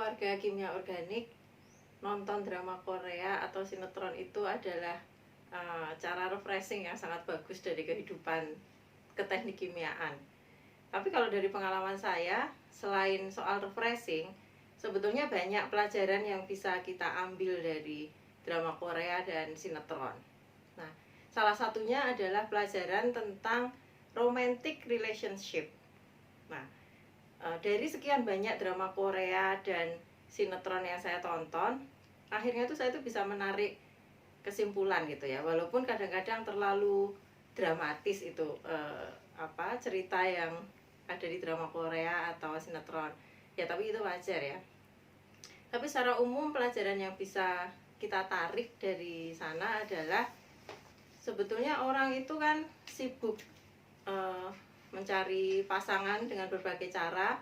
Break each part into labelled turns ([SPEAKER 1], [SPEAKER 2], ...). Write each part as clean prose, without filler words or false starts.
[SPEAKER 1] warga kimia organik, nonton drama Korea atau sinetron itu adalah cara refreshing yang sangat bagus dari kehidupan keteknik kimiaan. Tapi kalau dari pengalaman saya, selain soal refreshing, sebetulnya banyak pelajaran yang bisa kita ambil dari drama Korea dan sinetron. Nah, salah satunya adalah pelajaran tentang romantic relationship. Nah, dari sekian banyak drama Korea dan sinetron yang saya tonton, akhirnya tuh saya tuh bisa menarik kesimpulan gitu ya, walaupun kadang-kadang terlalu dramatis itu cerita yang ada di drama Korea atau sinetron ya, tapi itu wajar ya. Tapi secara umum pelajaran yang bisa kita tarik dari sana adalah sebetulnya orang itu kan sibuk mencari pasangan dengan berbagai cara.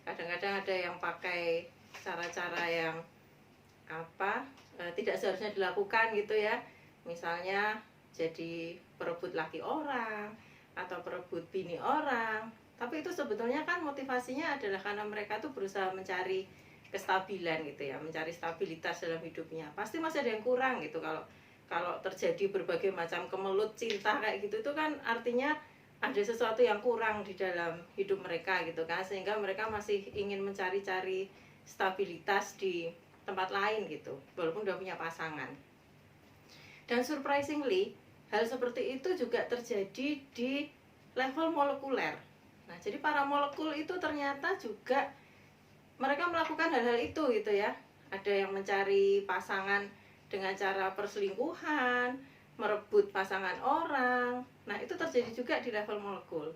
[SPEAKER 1] Kadang-kadang ada yang pakai cara-cara yang tidak seharusnya dilakukan gitu ya, misalnya jadi perebut laki orang atau perebut bini orang. Tapi itu sebetulnya kan motivasinya adalah karena mereka tuh berusaha mencari kestabilan gitu ya, mencari stabilitas dalam hidupnya. Pasti masih ada yang kurang gitu kalau terjadi berbagai macam kemelut cinta kayak gitu, itu kan artinya ada sesuatu yang kurang di dalam hidup mereka gitu kan, sehingga mereka masih ingin mencari-cari stabilitas di tempat lain gitu, walaupun udah punya pasangan. Dan surprisingly, hal seperti itu juga terjadi di level molekuler. Nah, jadi para molekul itu ternyata juga mereka melakukan hal-hal itu gitu ya. Ada yang mencari pasangan dengan cara perselingkuhan, merebut pasangan orang. Nah, itu terjadi juga di level molekul.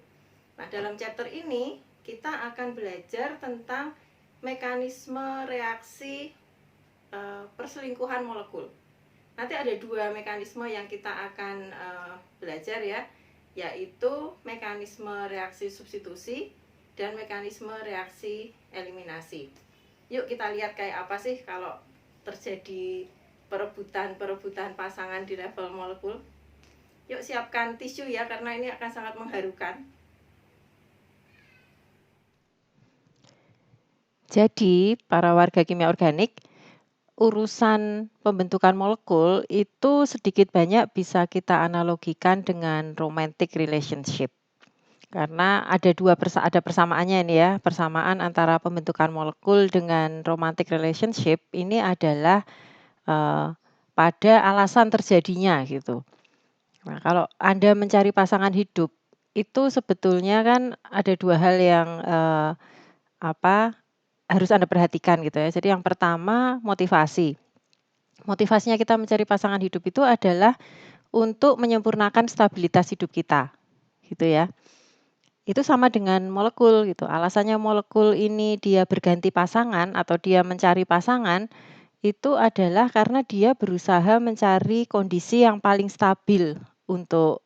[SPEAKER 1] Nah, dalam chapter ini kita akan belajar tentang mekanisme reaksi perselingkuhan molekul. Nanti ada dua mekanisme yang kita akan belajar ya, yaitu mekanisme reaksi substitusi dan mekanisme reaksi eliminasi. Yuk kita lihat kayak apa sih kalau terjadi perebutan pasangan di level molekul. Yuk siapkan tisu ya, karena ini akan sangat mengharukan.
[SPEAKER 2] Jadi, para warga kimia organik, urusan pembentukan molekul itu sedikit banyak bisa kita analogikan dengan romantic relationship. Karena ada persamaannya ini ya, persamaan antara pembentukan molekul dengan romantic relationship ini adalah pada alasan terjadinya gitu. Nah, kalau Anda mencari pasangan hidup, itu sebetulnya kan ada dua hal yang harus Anda perhatikan gitu ya. Jadi yang pertama motivasi. Motivasinya kita mencari pasangan hidup itu adalah untuk menyempurnakan stabilitas hidup kita, gitu ya. Itu sama dengan molekul gitu. Alasannya molekul ini dia berganti pasangan atau dia mencari pasangan, itu adalah karena dia berusaha mencari kondisi yang paling stabil untuk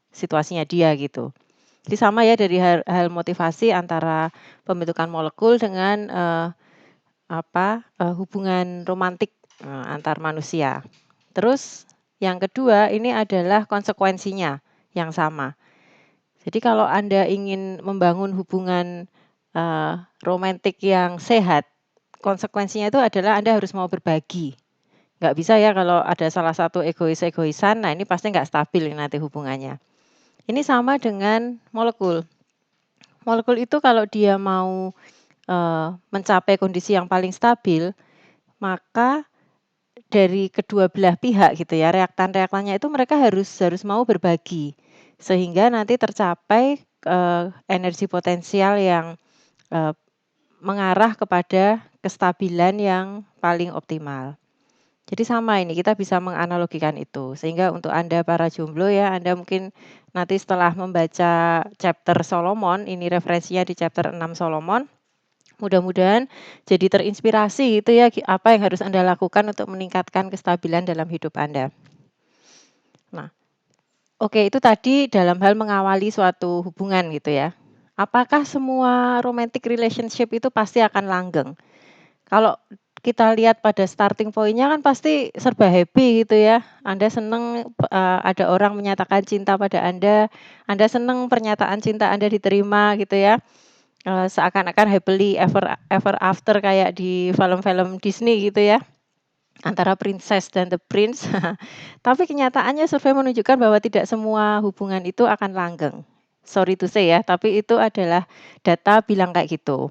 [SPEAKER 2] situasinya dia gitu. Jadi sama ya dari hal motivasi antara pembentukan molekul dengan hubungan romantik antar manusia. Terus yang kedua ini adalah konsekuensinya yang sama. Jadi kalau Anda ingin membangun hubungan romantik yang sehat, konsekuensinya itu adalah Anda harus mau berbagi. Nggak bisa ya kalau ada salah satu egois-egoisan, nah ini pasti nggak stabil nanti hubungannya. Ini sama dengan molekul. Molekul itu kalau dia mau mencapai kondisi yang paling stabil, maka dari kedua belah pihak gitu ya, reaktan-reaktannya itu mereka harus mau berbagi. Sehingga nanti tercapai energi potensial yang mengarah kepada kestabilan yang paling optimal. Jadi sama ini, kita bisa menganalogikan itu. Sehingga untuk Anda para jomblo ya, Anda mungkin nanti setelah membaca chapter Solomon, ini referensinya di chapter 6 Solomon, mudah-mudahan jadi terinspirasi gitu ya, apa yang harus Anda lakukan untuk meningkatkan kestabilan dalam hidup Anda. Nah, oke, itu tadi dalam hal mengawali suatu hubungan gitu ya. Apakah semua romantic relationship itu pasti akan langgeng? Kalau kita lihat pada starting point-nya kan pasti serba happy gitu ya. Anda senang ada orang menyatakan cinta pada Anda senang pernyataan cinta Anda diterima gitu ya. seakan-akan happily ever ever after kayak di film-film Disney gitu ya, antara princess dan the prince. Tapi kenyataannya survei menunjukkan bahwa tidak semua hubungan itu akan langgeng. Sorry to say ya, tapi itu adalah data bilang kayak gitu.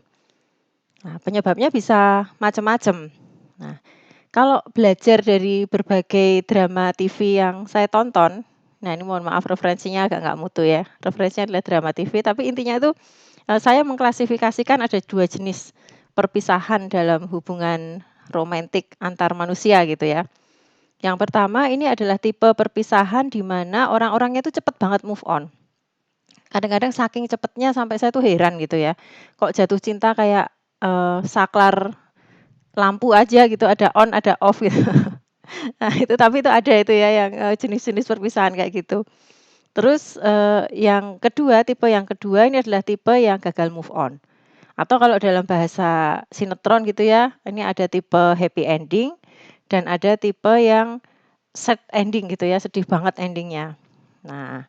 [SPEAKER 2] Nah, penyebabnya bisa macam-macam. Nah, kalau belajar dari berbagai drama TV yang saya tonton, nah ini mohon maaf referensinya agak nggak mutu ya, referensinya adalah drama TV, tapi intinya itu saya mengklasifikasikan ada 2 jenis perpisahan dalam hubungan romantik antar manusia gitu ya. Yang pertama ini adalah tipe perpisahan di mana orang-orangnya itu cepet banget move on. Kadang-kadang saking cepetnya sampai saya tuh heran gitu ya, kok jatuh cinta kayak, saklar lampu aja gitu, ada on ada off gitu. Nah itu tapi itu ada itu ya yang, jenis-jenis perpisahan kayak gitu. Terus, tipe yang kedua ini adalah tipe yang gagal move on. Atau kalau dalam bahasa sinetron gitu ya, ini ada tipe happy ending dan ada tipe yang sad ending gitu ya, sedih banget ending-nya. Nah,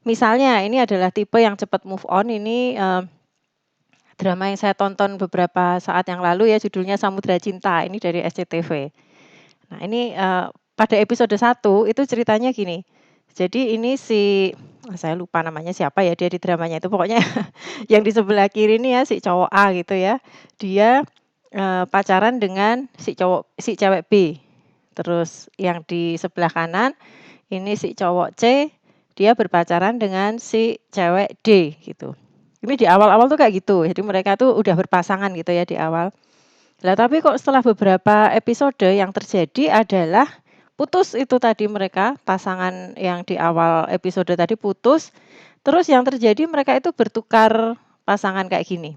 [SPEAKER 2] misalnya ini adalah tipe yang cepat move on ini, drama yang saya tonton beberapa saat yang lalu ya, judulnya Samudra Cinta, ini dari SCTV. Nah ini, pada episode 1 itu ceritanya gini, jadi ini saya lupa namanya siapa ya dia di dramanya itu, pokoknya yang di sebelah kiri ini ya si cowok A gitu ya, dia, pacaran dengan si cewek B. Terus yang di sebelah kanan, ini si cowok C, dia berpacaran dengan si cewek D gitu. Ini di awal-awal tuh kayak gitu, jadi mereka tuh udah berpasangan gitu ya di awal. Lah tapi kok setelah beberapa episode yang terjadi adalah putus itu tadi mereka, pasangan yang di awal episode tadi putus, terus yang terjadi mereka itu bertukar pasangan kayak gini.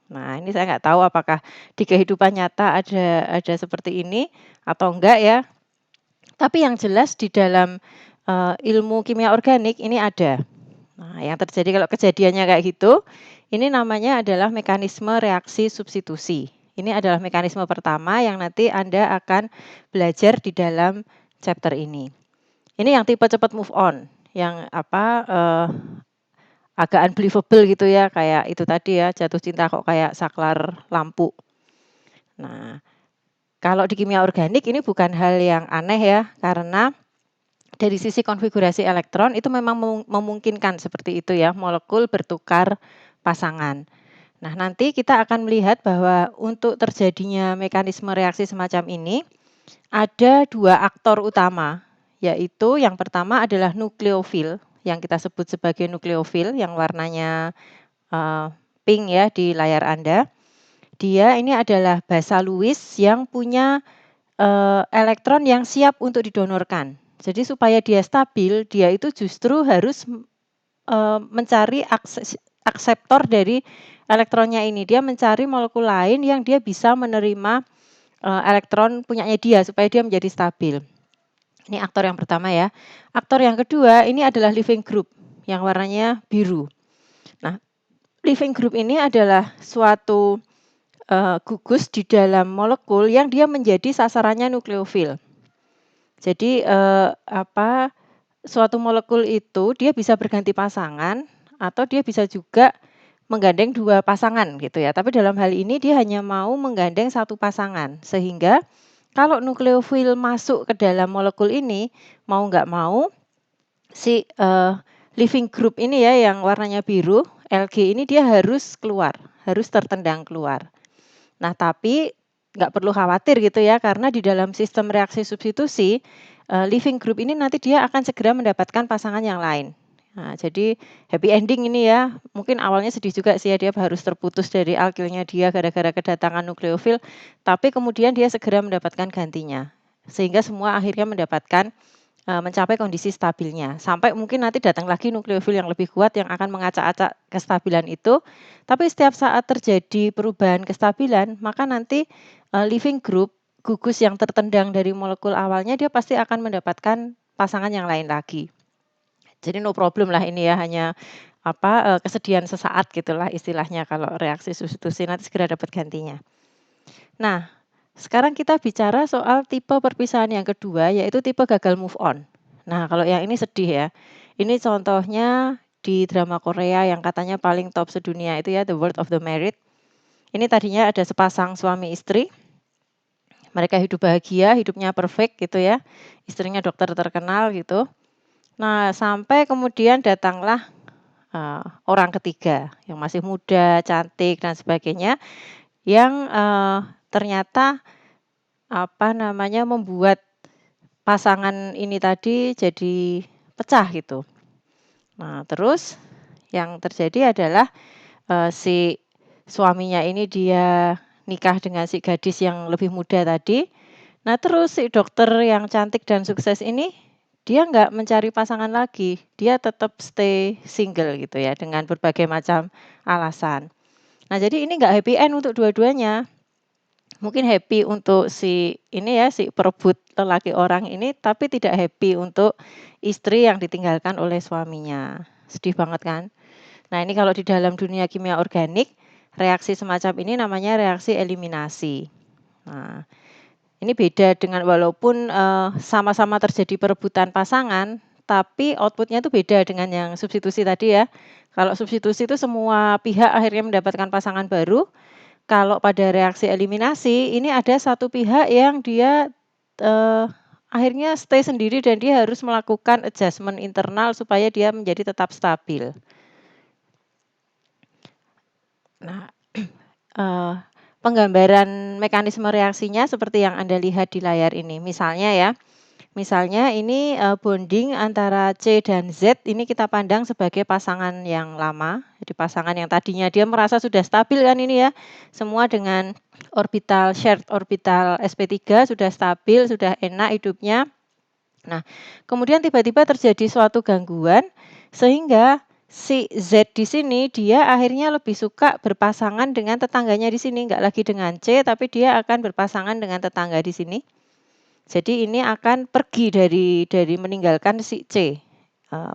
[SPEAKER 2] Nah ini saya nggak tahu apakah di kehidupan nyata ada seperti ini atau enggak ya. Tapi yang jelas di dalam, ilmu kimia organik ini ada. Nah yang terjadi kalau kejadiannya kayak gitu, ini namanya adalah mekanisme reaksi substitusi. Ini adalah mekanisme pertama yang nanti Anda akan belajar di dalam chapter ini. Ini yang tipe cepat move on, yang agak unbelievable gitu ya, kayak itu tadi ya, jatuh cinta kok kayak saklar lampu. Nah, kalau di kimia organik ini bukan hal yang aneh ya, karena dari sisi konfigurasi elektron itu memang memungkinkan seperti itu ya, molekul bertukar pasangan. Nah, nanti kita akan melihat bahwa untuk terjadinya mekanisme reaksi semacam ini, ada 2 aktor utama, yaitu yang pertama adalah nukleofil, yang kita sebut sebagai nukleofil yang warnanya, pink ya di layar Anda. Dia ini adalah basa Lewis yang punya, elektron yang siap untuk didonorkan. Jadi supaya dia stabil, dia itu justru harus, mencari akseptor dari elektronnya ini. Dia mencari molekul lain yang dia bisa menerima, elektron punyanya dia supaya dia menjadi stabil. Ini aktor yang pertama ya. Aktor yang kedua ini adalah leaving group yang warnanya biru. Nah, leaving group ini adalah suatu, gugus di dalam molekul yang dia menjadi sasarannya nukleofil. Jadi, suatu molekul itu dia bisa berganti pasangan atau dia bisa juga menggandeng 2 pasangan gitu ya. Tapi dalam hal ini dia hanya mau menggandeng 1 pasangan. Sehingga kalau nukleofil masuk ke dalam molekul ini, mau nggak mau si, leaving group ini ya yang warnanya biru, Lg ini dia harus keluar, harus tertendang keluar. Nah tapi nggak perlu khawatir gitu ya, karena di dalam sistem reaksi substitusi, leaving group ini nanti dia akan segera mendapatkan pasangan yang lain. Nah jadi happy ending ini ya, mungkin awalnya sedih juga sih ya dia harus terputus dari alkilnya dia gara-gara kedatangan nukleofil, tapi kemudian dia segera mendapatkan gantinya. Sehingga semua akhirnya mendapatkan, mencapai kondisi stabilnya. Sampai mungkin nanti datang lagi nukleofil yang lebih kuat yang akan mengacak-acak kestabilan itu, tapi setiap saat terjadi perubahan kestabilan, maka nanti, leaving group, gugus yang tertendang dari molekul awalnya, dia pasti akan mendapatkan pasangan yang lain lagi. Jadi no problem lah ini ya, hanya kesedihan sesaat gitulah istilahnya kalau reaksi substitusi, nanti segera dapat gantinya. Nah, sekarang kita bicara soal tipe perpisahan yang kedua, yaitu tipe gagal move on. Nah, kalau yang ini sedih ya. Ini contohnya di drama Korea yang katanya paling top sedunia itu ya, The World of the Married. Ini tadinya ada sepasang suami istri. Mereka hidup bahagia, hidupnya perfect gitu ya. Istrinya dokter terkenal gitu. Nah, sampai kemudian datanglah orang ketiga yang masih muda, cantik dan sebagainya, yang ternyata membuat pasangan ini tadi jadi pecah gitu. Nah, terus yang terjadi adalah si suaminya ini dia nikah dengan si gadis yang lebih muda tadi. Nah, terus si dokter yang cantik dan sukses ini dia nggak mencari pasangan lagi, dia tetap stay single gitu ya dengan berbagai macam alasan. Nah, jadi ini nggak happy end untuk dua-duanya. Mungkin happy untuk si perebut lelaki orang ini, tapi tidak happy untuk istri yang ditinggalkan oleh suaminya. Sedih banget kan? Nah, ini kalau di dalam dunia kimia organik, reaksi semacam ini namanya reaksi eliminasi. Nah, ini beda dengan walaupun sama-sama terjadi perebutan pasangan, tapi outputnya itu beda dengan yang substitusi tadi ya. Kalau substitusi itu semua pihak akhirnya mendapatkan pasangan baru. Kalau pada reaksi eliminasi, ini ada satu pihak yang dia akhirnya stay sendiri dan dia harus melakukan adjustment internal supaya dia menjadi tetap stabil. Nah, penggambaran mekanisme reaksinya seperti yang Anda lihat di layar ini. Misalnya ini bonding antara C dan Z ini kita pandang sebagai pasangan yang lama. Jadi pasangan yang tadinya dia merasa sudah stabil kan ini ya. Semua dengan shared orbital sp3 sudah stabil, sudah enak hidupnya. Nah, kemudian tiba-tiba terjadi suatu gangguan sehingga si Z di sini dia akhirnya lebih suka berpasangan dengan tetangganya di sini, enggak lagi dengan C tapi dia akan berpasangan dengan tetangga di sini. Jadi ini akan pergi dari meninggalkan si C.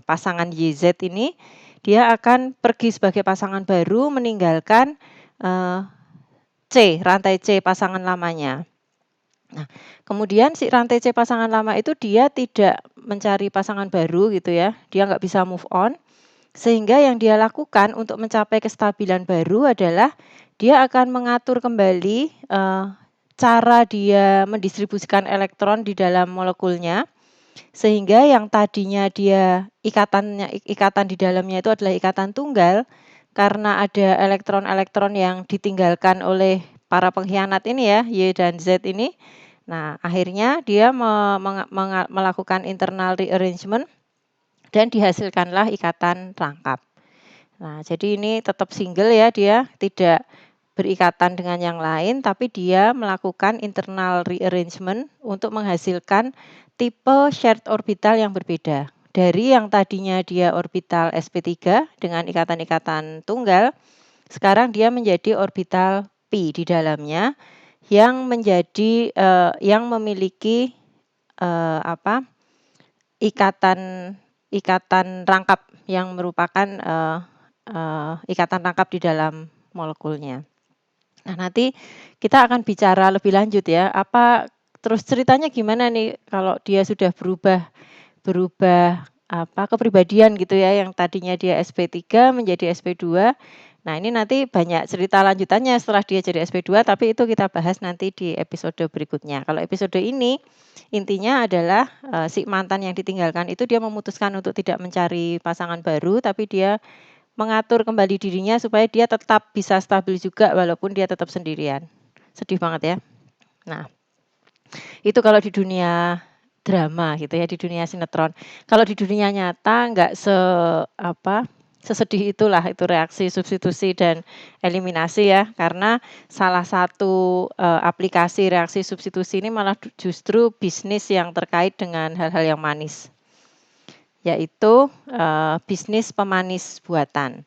[SPEAKER 2] Pasangan YZ ini dia akan pergi sebagai pasangan baru meninggalkan rantai C pasangan lamanya. Nah, kemudian si rantai C pasangan lama itu dia tidak mencari pasangan baru gitu ya. Dia nggak bisa move on. Sehingga yang dia lakukan untuk mencapai kestabilan baru adalah dia akan mengatur kembali cara dia mendistribusikan elektron di dalam molekulnya, sehingga yang tadinya dia ikatan di dalamnya itu adalah ikatan tunggal, karena ada elektron-elektron yang ditinggalkan oleh para pengkhianat ini ya, Y dan Z ini. Nah, akhirnya dia melakukan internal rearrangement dan dihasilkanlah ikatan rangkap. Nah, jadi ini tetap single ya, dia tidak berikatan dengan yang lain, tapi dia melakukan internal rearrangement untuk menghasilkan tipe shared orbital yang berbeda. Dari yang tadinya dia orbital sp3 dengan ikatan-ikatan tunggal, sekarang dia menjadi orbital pi di dalamnya yang menjadi yang memiliki ikatan rangkap yang merupakan ikatan rangkap di dalam molekulnya. Nah, nanti kita akan bicara lebih lanjut ya, terus ceritanya gimana nih kalau dia sudah berubah kepribadian gitu ya, yang tadinya dia sp3 menjadi sp2. Nah, ini nanti banyak cerita lanjutannya setelah dia jadi sp2, tapi itu kita bahas nanti di episode berikutnya. Kalau episode ini intinya adalah si mantan yang ditinggalkan itu dia memutuskan untuk tidak mencari pasangan baru, tapi dia mengatur kembali dirinya supaya dia tetap bisa stabil juga walaupun dia tetap sendirian. Sedih banget ya. Nah, itu kalau di dunia drama gitu ya, di dunia sinetron. Kalau di dunia nyata nggak sesedih itulah itu reaksi substitusi dan eliminasi ya, karena salah satu aplikasi reaksi substitusi ini malah justru bisnis yang terkait dengan hal-hal yang manis, yaitu bisnis pemanis buatan.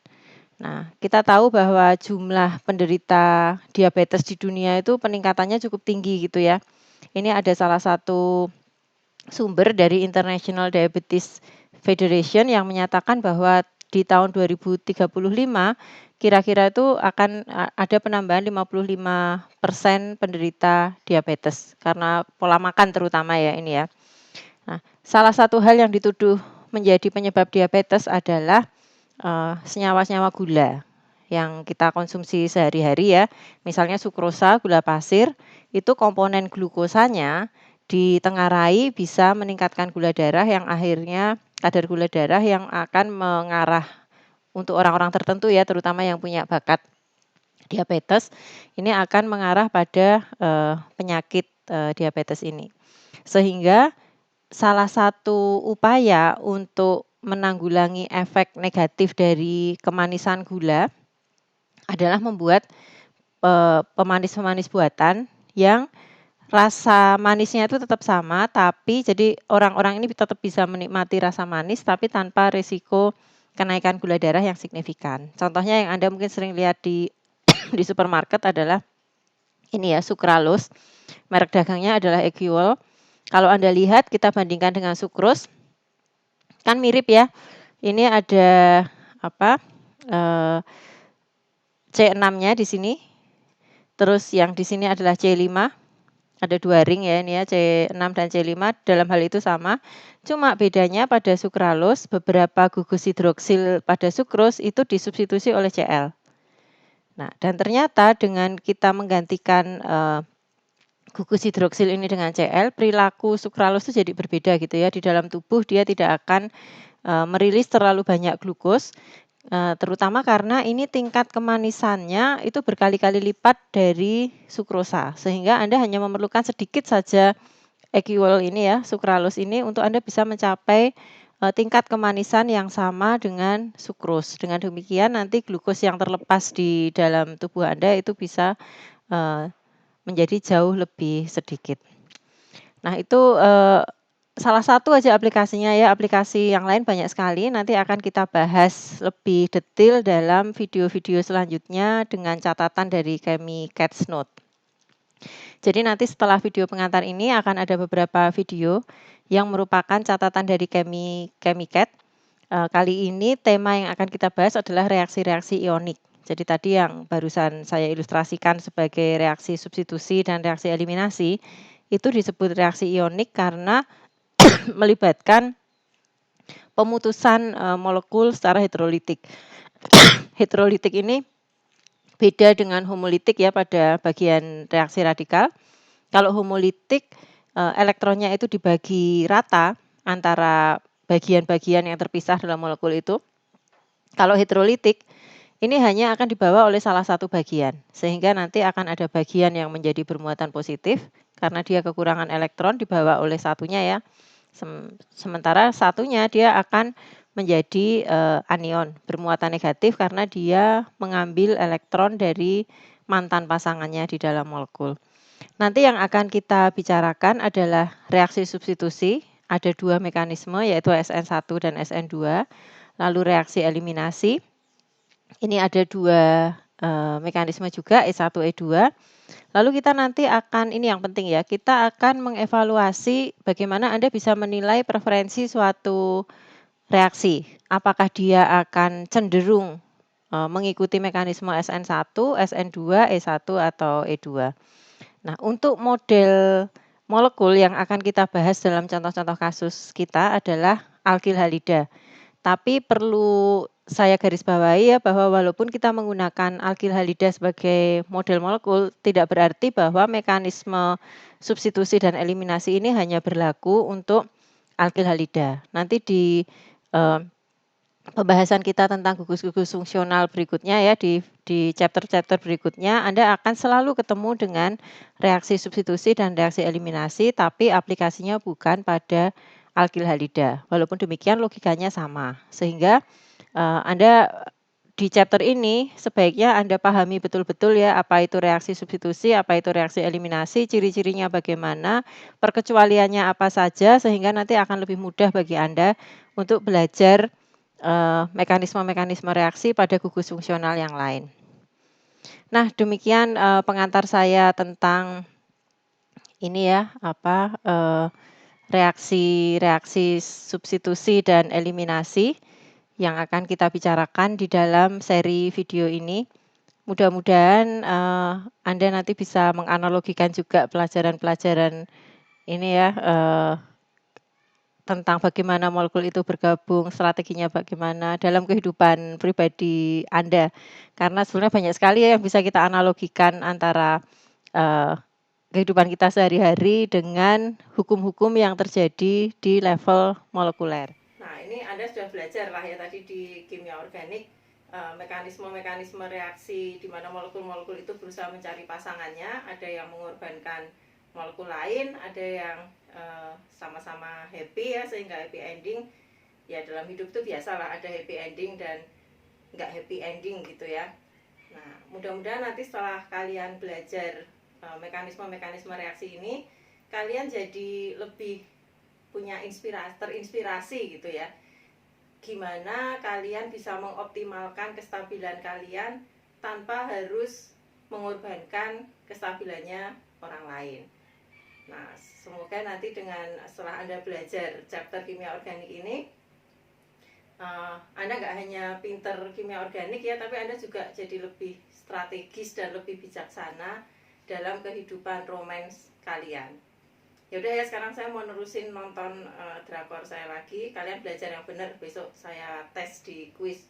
[SPEAKER 2] Nah, kita tahu bahwa jumlah penderita diabetes di dunia itu peningkatannya cukup tinggi gitu ya. Ini ada salah satu sumber dari International Diabetes Federation yang menyatakan bahwa di tahun 2035 kira-kira itu akan ada penambahan 55% penderita diabetes karena pola makan terutama ya ini ya. Nah, salah satu hal yang dituduh menjadi penyebab diabetes adalah senyawa-senyawa gula yang kita konsumsi sehari-hari ya. Misalnya sukrosa, gula pasir, itu komponen glukosanya ditengarai bisa meningkatkan gula darah yang akhirnya kadar gula darah yang akan mengarah untuk orang-orang tertentu ya, terutama yang punya bakat diabetes, ini akan mengarah pada penyakit diabetes ini. Sehingga salah satu upaya untuk menanggulangi efek negatif dari kemanisan gula adalah membuat pemanis-pemanis buatan yang rasa manisnya itu tetap sama, tapi jadi orang-orang ini tetap bisa menikmati rasa manis, tapi tanpa risiko kenaikan gula darah yang signifikan. Contohnya yang Anda mungkin sering lihat di di supermarket adalah ini ya, sucralose. Merek dagangnya adalah Equal. Kalau Anda lihat, kita bandingkan dengan sucrose, kan mirip ya. Ini ada apa? C6-nya di sini. Terus yang di sini adalah C5. Ada 2 ring ya ini ya, C6 dan C5 dalam hal itu sama. Cuma bedanya pada sucralose, beberapa gugus hidroksil pada sucrose itu disubstitusi oleh Cl. Nah, dan ternyata dengan kita menggantikan gugus hidroksil ini dengan Cl, perilaku sucralose itu jadi berbeda gitu ya. Di dalam tubuh dia tidak akan merilis terlalu banyak glukos, terutama karena ini tingkat kemanisannya itu berkali-kali lipat dari sukrosa, sehingga Anda hanya memerlukan sedikit saja Equal ini ya, sucralose ini untuk Anda bisa mencapai tingkat kemanisan yang sama dengan sukros. Dengan demikian nanti glukos yang terlepas di dalam tubuh Anda itu bisa menjadi jauh lebih sedikit. Nah itu salah satu aja aplikasinya ya, aplikasi yang lain banyak sekali, nanti akan kita bahas lebih detail dalam video-video selanjutnya dengan catatan dari kami Cat's Note. Jadi nanti setelah video pengantar ini akan ada beberapa video yang merupakan catatan dari kami Cat. Kali ini tema yang akan kita bahas adalah reaksi-reaksi ionik. Jadi tadi yang barusan saya ilustrasikan sebagai reaksi substitusi dan reaksi eliminasi, itu disebut reaksi ionik karena melibatkan pemutusan molekul secara heterolitik. Heterolitik ini beda dengan homolitik ya pada bagian reaksi radikal. Kalau homolitik elektronnya itu dibagi rata antara bagian-bagian yang terpisah dalam molekul itu. Kalau heterolitik ini hanya akan dibawa oleh salah satu bagian, sehingga nanti akan ada bagian yang menjadi bermuatan positif karena dia kekurangan elektron dibawa oleh satunya ya. Sementara satunya dia akan menjadi anion bermuatan negatif karena dia mengambil elektron dari mantan pasangannya di dalam molekul. Nanti yang akan kita bicarakan adalah reaksi substitusi. Ada 2 mekanisme yaitu SN1 dan SN2. Lalu reaksi eliminasi. Ini ada 2 mekanisme juga E1, E2. Lalu kita nanti akan, ini yang penting ya, kita akan mengevaluasi bagaimana Anda bisa menilai preferensi suatu reaksi. Apakah dia akan cenderung mengikuti mekanisme SN1, SN2, E1 atau E2. Nah, untuk model molekul yang akan kita bahas dalam contoh-contoh kasus kita adalah alkil halida. Tapi perlu saya garis bawahi ya bahwa walaupun kita menggunakan alkil halida sebagai model molekul, tidak berarti bahwa mekanisme substitusi dan eliminasi ini hanya berlaku untuk alkil halida. Nanti di pembahasan kita tentang gugus-gugus fungsional berikutnya ya di chapter-chapter berikutnya Anda akan selalu ketemu dengan reaksi substitusi dan reaksi eliminasi, tapi aplikasinya bukan pada alkil halida. Walaupun demikian logikanya sama, sehingga Anda di chapter ini sebaiknya Anda pahami betul-betul ya apa itu reaksi substitusi, apa itu reaksi eliminasi, ciri-cirinya bagaimana, perkecualiannya apa saja, sehingga nanti akan lebih mudah bagi Anda untuk belajar mekanisme-mekanisme reaksi pada gugus fungsional yang lain. Nah, demikian pengantar saya tentang ini ya, reaksi-reaksi substitusi dan eliminasi yang akan kita bicarakan di dalam seri video ini. Mudah-mudahan Anda nanti bisa menganalogikan juga pelajaran-pelajaran ini ya, tentang bagaimana molekul itu bergabung, strateginya bagaimana dalam kehidupan pribadi Anda. Karena sebenarnya banyak sekali ya yang bisa kita analogikan antara kehidupan kita sehari-hari dengan hukum-hukum yang terjadi di level molekuler.
[SPEAKER 1] Nah, ini Anda sudah belajar lah ya tadi di kimia organik, mekanisme-mekanisme reaksi di mana molekul-molekul itu berusaha mencari pasangannya, ada yang mengorbankan molekul lain, ada yang sama-sama happy ya sehingga happy ending. Ya dalam hidup itu biasalah ada happy ending dan nggak happy ending gitu ya. Nah, mudah-mudahan nanti setelah kalian belajar mekanisme-mekanisme reaksi ini, kalian jadi lebih punya terinspirasi gitu ya. Gimana kalian bisa mengoptimalkan kestabilan kalian tanpa harus mengorbankan kestabilannya orang lain. Nah, semoga nanti setelah Anda belajar chapter kimia organik ini, Anda nggak hanya pinter kimia organik ya, tapi Anda juga jadi lebih strategis dan lebih bijaksana dalam kehidupan romans kalian. Ya udah ya, sekarang saya mau nerusin nonton drakor saya lagi. Kalian belajar yang benar, besok saya tes di kuis